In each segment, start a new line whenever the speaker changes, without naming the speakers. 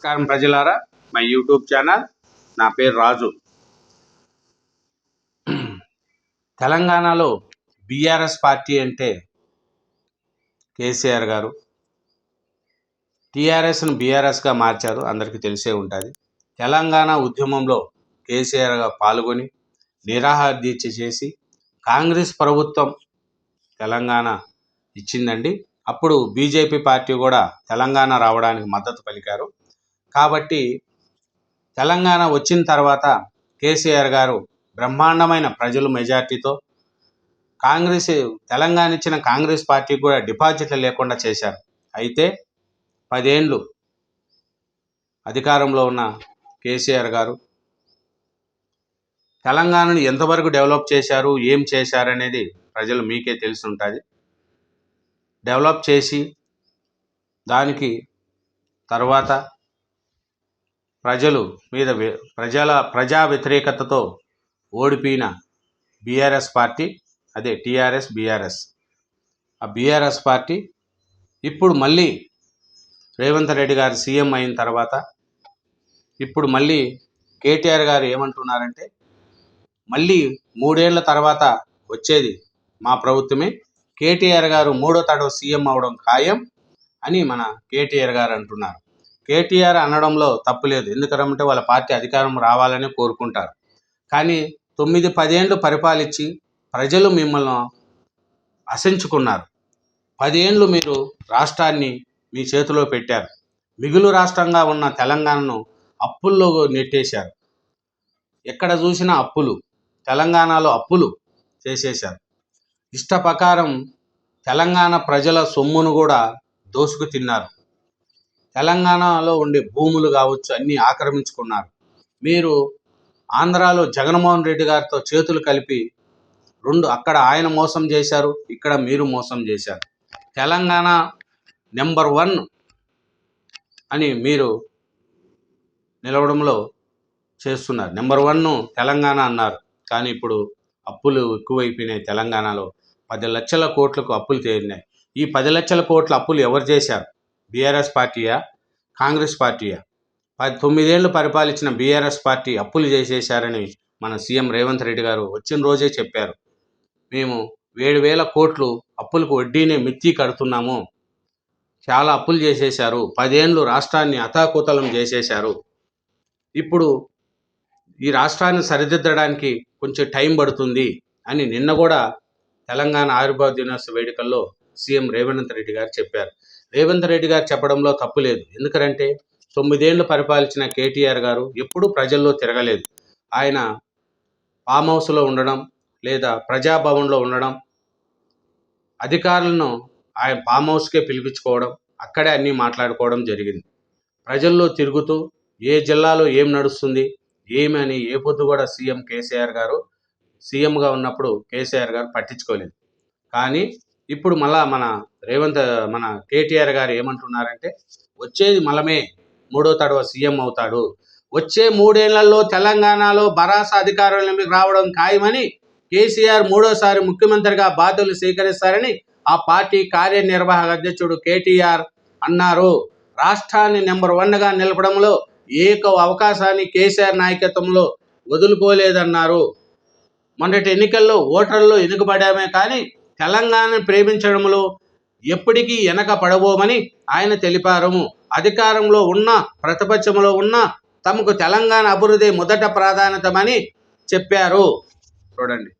నమస్కారం ప్రజలారా, మా యూట్యూబ్ ఛానల్. నా పేరు రాజు. తెలంగాణలో బీఆర్ఎస్ పార్టీ అంటే కేసీఆర్ గారు, టీఆర్ఎస్ను బీఆర్ఎస్గా మార్చారు, అందరికీ తెలిసే ఉంటుంది. తెలంగాణ ఉద్యమంలో కేసీఆర్ గారు పాల్గొని నిరాహార దీక్ష చేసి కాంగ్రెస్ ప్రభుత్వం తెలంగాణ ఇచ్చిందండి. అప్పుడు బీజేపీ పార్టీ కూడా తెలంగాణ రావడానికి మద్దతు పలికారు. కాబట్టి తెలంగాణ వచ్చిన తర్వాత కేసీఆర్ గారు బ్రహ్మాండమైన ప్రజలు మెజార్టీతో తెలంగాణ ఇచ్చిన కాంగ్రెస్ పార్టీకి కూడా డిపాజిట్లు లేకుండా చేశారు. అయితే 10 ఏళ్ళు అధికారంలో ఉన్న కేసీఆర్ గారు తెలంగాణను ఎంతవరకు డెవలప్ చేశారు, ఏం చేశారనేది ప్రజలు మీకే తెలిసి ఉంటుంది. డెవలప్ చేసి దానికి తర్వాత ప్రజా వ్యతిరేకతతో ఓడిపోయిన బీఆర్ఎస్ పార్టీ, అదే టీఆర్ఎస్ బీఆర్ఎస్, ఆ బీఆర్ఎస్ పార్టీ ఇప్పుడు మళ్ళీ రేవంత్ రెడ్డి గారు సీఎం అయిన తర్వాత ఇప్పుడు మళ్ళీ కేటీఆర్ గారు ఏమంటున్నారంటే మళ్ళీ 3 ఏళ్ల తర్వాత వచ్చేది మా ప్రభుత్వమే, కేటీఆర్ గారు 3వ తడవ సీఎం అవడం ఖాయం అని మన కేటీఆర్ గారు అంటున్నారు. కేటీఆర్ అనడంలో తప్పులేదు, ఎందుకంటే వాళ్ళ పార్టీ అధికారం రావాలని కోరుకుంటారు. కానీ 9-10 ఏళ్ళు పరిపాలించి ప్రజలు మిమ్మల్ని అసెంచుకున్నారు. 10 ఏళ్ళు మీరు రాష్ట్రాన్ని మీ చేతిలో పెట్టారు. మిగులు రాష్ట్రంగా ఉన్న తెలంగాణను అప్పుల్లో నెట్టేశారు. ఎక్కడ చూసినా అప్పులు, తెలంగాణలో అప్పులు చేసేశారు. ఇష్ట ప్రకారం తెలంగాణ ప్రజల సొమ్మును కూడా దోసుకు తిన్నారు. తెలంగాణలో ఉండే భూములు కావచ్చు అన్నీ ఆక్రమించుకున్నారు. మీరు ఆంధ్రాలో జగన్మోహన్ రెడ్డి గారితో చేతులు కలిపి అక్కడ ఆయన మోసం చేశారు, ఇక్కడ మీరు మోసం చేశారు. తెలంగాణ నెంబర్ 1 అని మీరు నిలవడంలో చేస్తున్నారు. నెంబర్ 1 తెలంగాణ అన్నారు, కానీ ఇప్పుడు అప్పులు ఎక్కువైపోయినాయి. తెలంగాణలో 10 లక్షల కోట్లకు అప్పులు తేలినాయి. ఈ 10 లక్షల కోట్ల అప్పులు ఎవరు చేశారు? బీఆర్ఎస్ పార్టీయా, కాంగ్రెస్ పార్టీయా? 9 ఏళ్ళు పరిపాలించిన బీఆర్ఎస్ పార్టీ అప్పులు చేసేశారని మన సీఎం రేవంత్ రెడ్డి గారు వచ్చిన రోజే చెప్పారు. మేము 7,000 కోట్లు అప్పులకు వడ్డీనే మిత్తి కడుతున్నాము, చాలా అప్పులు చేసేశారు, 10 ఏళ్ళు రాష్ట్రాన్ని అతాకుతలం చేసేశారు. ఇప్పుడు ఈ రాష్ట్రాన్ని సరిదిద్దడానికి కొంచెం టైం పడుతుంది అని నిన్న కూడా తెలంగాణ ఆవిర్భావ దినోత్సవ వేడుకల్లో సీఎం రేవంత్ రెడ్డి గారు చెప్పారు. రేవంత్ రెడ్డి గారు చెప్పడంలో తప్పు లేదు, ఎందుకంటే 9 ఏళ్ళు పరిపాలించిన కేటీఆర్ గారు ఎప్పుడూ ప్రజల్లో తిరగలేదు. ఆయన ఫామ్ హౌస్లో ఉండడం లేదా ప్రజాభవన్లో ఉండడం, అధికారులను ఆయన ఫామ్ హౌస్కే పిలిపించుకోవడం, అక్కడే అన్నీ మాట్లాడుకోవడం జరిగింది. ప్రజల్లో తిరుగుతూ ఏ జిల్లాలో ఏం నడుస్తుంది ఏమని ఏ పొద్దు కూడా సీఎంగా ఉన్నప్పుడు కేసీఆర్ గారు పట్టించుకోలేదు. కానీ ఇప్పుడు మళ్ళా మన కేటీఆర్ గారు ఏమంటున్నారంటే వచ్చేది మనమే 3వ తడవ సీఎం అవుతాడు, వచ్చే 3 ఏళ్లలో తెలంగాణలో బరాస అధికారంలోకి రావడం ఖాయమని, కేసీఆర్ 3వసారి ముఖ్యమంత్రిగా బాధ్యతలు స్వీకరిస్తారని ఆ పార్టీ కార్యనిర్వాహక అధ్యక్షుడు కేటీఆర్ అన్నారు. రాష్ట్రాన్ని నెంబర్ 1గా నిలపడంలో అవకాశాన్ని కేసీఆర్ నాయకత్వంలో వదులుకోలేదన్నారు. మొన్నటి ఎన్నికల్లో ఓటర్లు ఎన్నికబడామే కానీ తెలంగాణను ప్రేమించడంలో ఎప్పటికీ వెనక పడబోమని ఆయన తెలిపారు. అధికారంలో ఉన్న ప్రతిపక్షంలో ఉన్న తమకు తెలంగాణ అభివృద్ధి మొదట ప్రాధాన్యతమని చెప్పారు. చూడండి,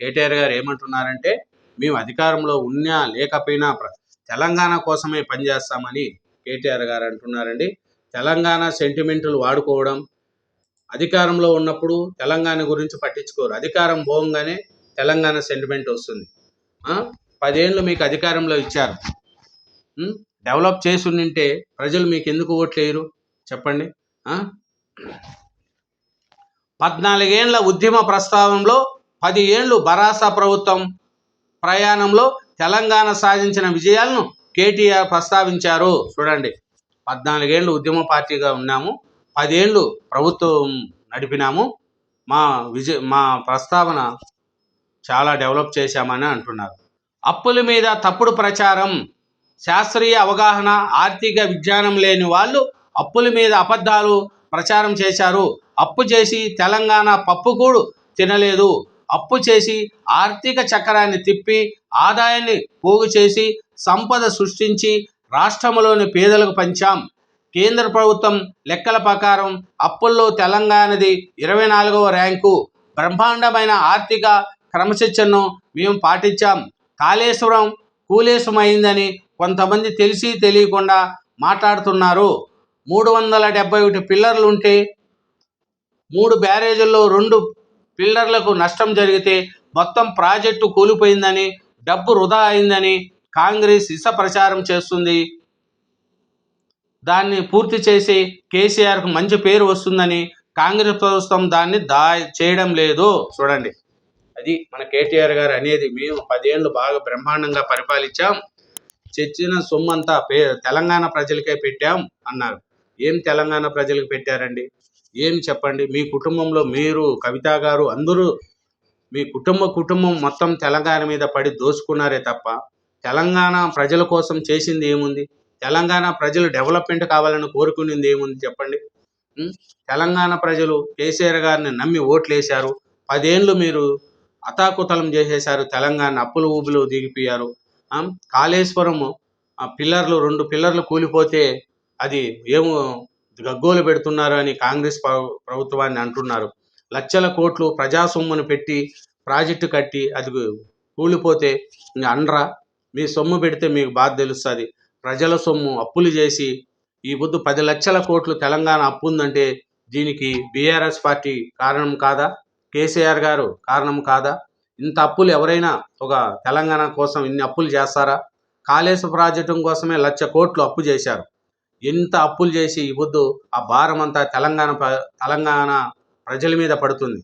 కేటీఆర్ గారు ఏమంటున్నారంటే మేము అధికారంలో ఉన్నా లేకపోయినా తెలంగాణ కోసమే పనిచేస్తామని కేటీఆర్ గారు అంటున్నారండి. తెలంగాణ సెంటిమెంటులు వాడుకోవడం, అధికారంలో ఉన్నప్పుడు తెలంగాణ గురించి పట్టించుకోరు, అధికారం పోగానే తెలంగాణ సెంటిమెంట్ వస్తుంది. 10 ఏళ్ళు మీకు అధికారంలో ఇచ్చారు, డెవలప్ చేసి ఉంటే ప్రజలు మీకు ఎందుకు ఓట్లేయరు చెప్పండి? 14 ఏళ్ల ఉద్యమ ప్రస్తావనలో 10 ఏళ్ళు బరాస ప్రభుత్వం ప్రయాణంలో తెలంగాణ సాధించిన విజయాలను కేటీఆర్ ప్రస్తావించారు. చూడండి, 14 ఏళ్ళు ఉద్యమ పార్టీగా ఉన్నాము, 10 ఏళ్ళు ప్రభుత్వం నడిపినాము, మా ప్రస్తావన చాలా డెవలప్ చేశామని అంటున్నారు. అప్పుల మీద తప్పుడు ప్రచారం, శాస్త్రీయ అవగాహన, ఆర్థిక విజ్ఞానం లేని వాళ్ళు అప్పుల మీద అబద్ధాలు ప్రచారం చేశారు. అప్పు చేసి తెలంగాణ పప్పుకూడు తినలేదు. అప్పు చేసి ఆర్థిక చక్రాన్ని తిప్పి ఆదాయాన్ని పోగు చేసి సంపద సృష్టించి రాష్ట్రంలోని పేదలకు పంచాం. కేంద్ర ప్రభుత్వం లెక్కల ప్రకారం అప్పుల్లో తెలంగాణది 24వ ర్యాంకు. బ్రహ్మాండమైన ఆర్థిక క్రమశిక్షణను మేము పాటించాం. కాళేశ్వరం కూలేశమైందని కొంతమంది తెలిసి తెలియకుండా మాట్లాడుతున్నారు. 371 పిల్లర్లుంటే 3 బ్యారేజీల్లో 2 పిల్లర్లకు నష్టం జరిగితే మొత్తం ప్రాజెక్టు కూలిపోయిందని, డబ్బు వృధా అయిందని కాంగ్రెస్ ఇస ప్రచారం చేస్తుంది. దాన్ని పూర్తి చేసి కేసీఆర్కు మంచి పేరు వస్తుందని కాంగ్రెస్ ప్రభుత్వం దాన్ని చేయడం లేదు. చూడండి, అది మన కేటీఆర్ గారు అనేది. మేము 10 ఏళ్ళు బాగా బ్రహ్మాండంగా పరిపాలించాం, తెచ్చిన సొమ్మంతా తెలంగాణ ప్రజలకే పెట్టాం అన్నారు. ఏం తెలంగాణ ప్రజలకు పెట్టారండి? ఏం చెప్పండి. మీ కుటుంబంలో మీరు, కవిత గారు, అందరూ మీ కుటుంబం మొత్తం తెలంగాణ మీద పడి దోచుకున్నారే తప్ప తెలంగాణ ప్రజల కోసం చేసింది ఏముంది? తెలంగాణ ప్రజలు డెవలప్మెంట్ కావాలని కోరుకునేది ఏముంది చెప్పండి. తెలంగాణ ప్రజలు కేసీఆర్ గారిని నమ్మి ఓట్లేశారు. 10 ఏళ్ళు మీరు అతాకుతలం చేసేశారు. తెలంగాణ అప్పులు ఊబులు దిగిపోయారు. కాళేశ్వరము పిల్లర్లు 2 పిల్లర్లు కూలిపోతే అది ఏమో గగ్గోలు పెడుతున్నారు అని కాంగ్రెస్ ప్రభుత్వాన్ని అంటున్నారు. లక్షల కోట్లు ప్రజాసొమ్మును పెట్టి ప్రాజెక్టు కట్టి అది కూలిపోతే అనరా? మీ సొమ్ము పెడితే మీకు బాధ తెలుస్తుంది. ప్రజల సొమ్ము అప్పులు చేసి ఈ పొద్దు 10 లక్షల కోట్లు తెలంగాణ అప్పు ఉందంటే దీనికి బీఆర్ఎస్ పార్టీ కారణం కాదా? కేసీఆర్ గారు కారణం కాదా? ఇంత అప్పులు ఎవరైనా ఒక తెలంగాణ కోసం ఇన్ని అప్పులు చేస్తారా? కాళేశ్వరం ప్రాజెక్టు కోసమే 1,00,000 కోట్లు అప్పు చేశారు. ఎంత అప్పులు చేసి ఈ పొద్దు ఆ భారం అంతా తెలంగాణ ప్రజల మీద పడుతుంది.